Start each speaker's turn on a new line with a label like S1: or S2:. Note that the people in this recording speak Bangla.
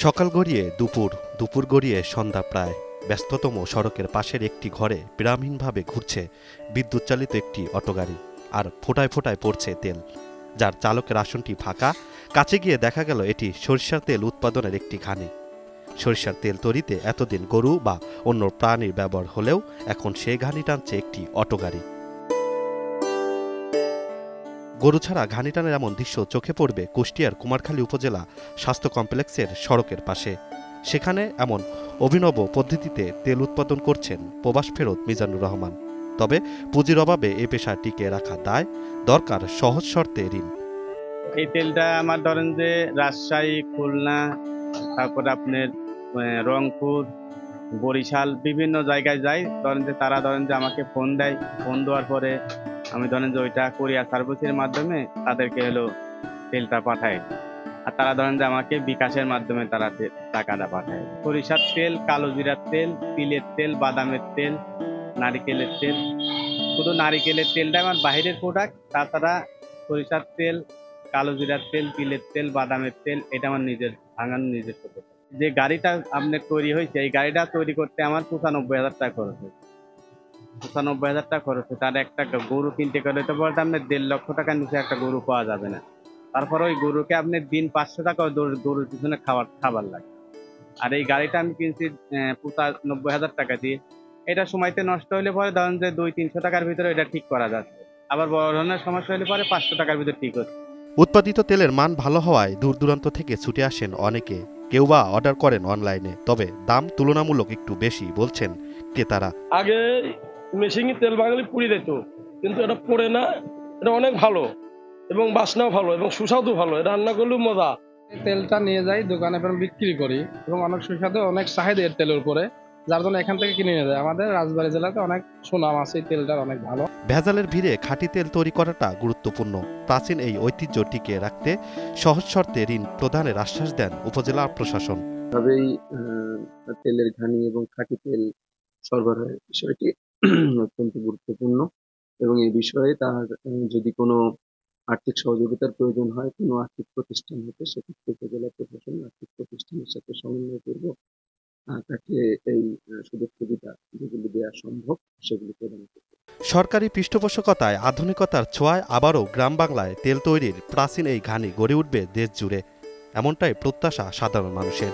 S1: সকাল গড়িয়ে দুপুর, দুপুর গড়িয়ে সন্ধ্যা প্রায়। ব্যস্ততম সড়কের পাশের একটি ঘরে বিরামহীনভাবে ঘুরছে বিদ্যুৎচালিত একটি অটোগাড়ি, আর ফোঁটায় ফোঁটায় পড়ছে তেল, যার চালকের আসনটি ফাঁকা। কাছে গিয়ে দেখা গেল এটি সরিষার তেল উৎপাদনের একটি ঘানি। সরিষার তেল তৈরিতে এতদিন গরু বা অন্য প্রাণীর ব্যবহার হলেও এখন সেই ঘানি টানছে একটি অটোগাড়ি। গরু ছাড়া ঘানি টানের এমন দৃশ্য চোখে পড়বে কুষ্টিয়ার কুমারখালী উপজেলা স্বাস্থ্য কমপ্লেক্সের সড়কের পাশে। সেখানে এমন অভিনব পদ্ধতিতে তেল উৎপাদন করছেন প্রবাস ফেরত মিজানুর রহমান। তবে পুঁজির অভাবে এ পেশা টিকিয়ে রাখা দায়, দরকার সহজ শর্তে ঋণ।
S2: এই তেলটা আমার ধরেন যে রাজশাহী, খুলনা, তারপরে আপনার রংপুর, বরিশাল বিভিন্ন জায়গায় যাই। তারা আমাকে ফোন দেয়। ফোন দেওয়ার পরে আমি ওইটা কুরিয়ার সার্ভিসের মাধ্যমে তাদেরকে তেলটা পাঠায়। আর তারা আমাকে বিকাশের মাধ্যমে তারা টাকাটা পাঠায়। সরিষার তেল, কালো জিরার তেল, তিলের তেল, বাদামের তেল, নারিকেলের তেল। শুধু নারিকেলের তেলটা আমার বাইরের প্রোডাক্ট। তাছাড়া সরিষার তেল, কালো জিরার তেল, তিলের তেল, বাদামের তেল এটা আমার নিজের ভাঙানো নিজস্ব। যে গাড়িটা আপনার তৈরি হয়েছে, এই গাড়িটা তৈরি করতে আমার ৯৫,০০০ টাকা খরচ হয়েছে। ৯৫,০০০ টাকা খরচ হয়েছে। তার একটা গরু কিনতে গেলে তো বলতে আপনার ১.৫ লক্ষ টাকার নিচে একটা গরু পাওয়া যাবে না। তারপরে ওই গরুকে আপনি দিন ৫০০ টাকা গরুর পিছনে খাবার লাগে। আর এই গাড়িটা আমি কিনছি ৯৫,০০০ টাকা দিয়ে। এটা সময়তে নষ্ট হলে পরে ধরেন যে ২০০-৩০০ টাকার ভিতরে এটা ঠিক করা যাচ্ছে। আবার বড় ধরনের সমস্যা হলে পরে ৫০০ টাকার ভিতরে ঠিক হচ্ছে।
S1: উৎপাদিত তেলের মান ভালো হওয়ায় দূর দূরান্ত থেকে ছুটে আসেন অনেকে, কেউ বা অর্ডার করেন অনলাইনে। তবে দাম তুলনামূলক একটু বেশি বলছেন ক্রেতারা।
S3: আগে মেশিনে তেল বাঙালি পুড়িয়ে দিত, কিন্তু এটা পড়ে না। এটা অনেক ভালো এবং বাসনাও ভালো এবং সুস্বাদু ভালো। এটা রান্না করলেও মজা।
S4: তেলটা নিয়ে যাই দোকানে বিক্রি করি এবং অনেক সুস্বাদু, অনেক চাহিদা এর তেলের উপরে, যার জন্য এখান থেকে কিনে নিয়ে যায়। আমাদের রাজবাড়ী জেলাতে অনেক সুনাম আছে এই তেলটার, অনেক ভালো।
S1: ভেজালের ভিড়ে খাঁটি তেল তৈরি করাটা গুরুত্বপূর্ণ। প্রাচীন এই ঐতিহ্য টিকিয়ে রাখতে সহজ শর্তে ঋণ প্রদানের আশ্বাস দেন উপজেলা প্রশাসন।
S5: তবেই তেলের ঘানি এবং খাঁটি তেল সরবরাহের বিষয়টি অত্যন্ত গুরুত্বপূর্ণ এবং এই বিষয়ে তার যদি কোনো আর্থিক সহযোগিতার প্রয়োজন হয় কোনো আর্থিক প্রতিষ্ঠান হতে, সেক্ষেত্রে উপজেলা প্রশাসন আর্থিক প্রতিষ্ঠানের সাথে সমন্বয় করব তাকে এই সুযোগ সুবিধা যেগুলি দেওয়া সম্ভব সেগুলি প্রদান করবে।
S1: সরকারি পৃষ্ঠপোষকতায় আধুনিকতার ছোঁয়ায় আবারও গ্রাম বাংলায় তেল তৈরির প্রাচীন এই ঘানি গড়ে উঠবে দেশ জুড়ে, এমনটাই প্রত্যাশা সাধারণ মানুষের।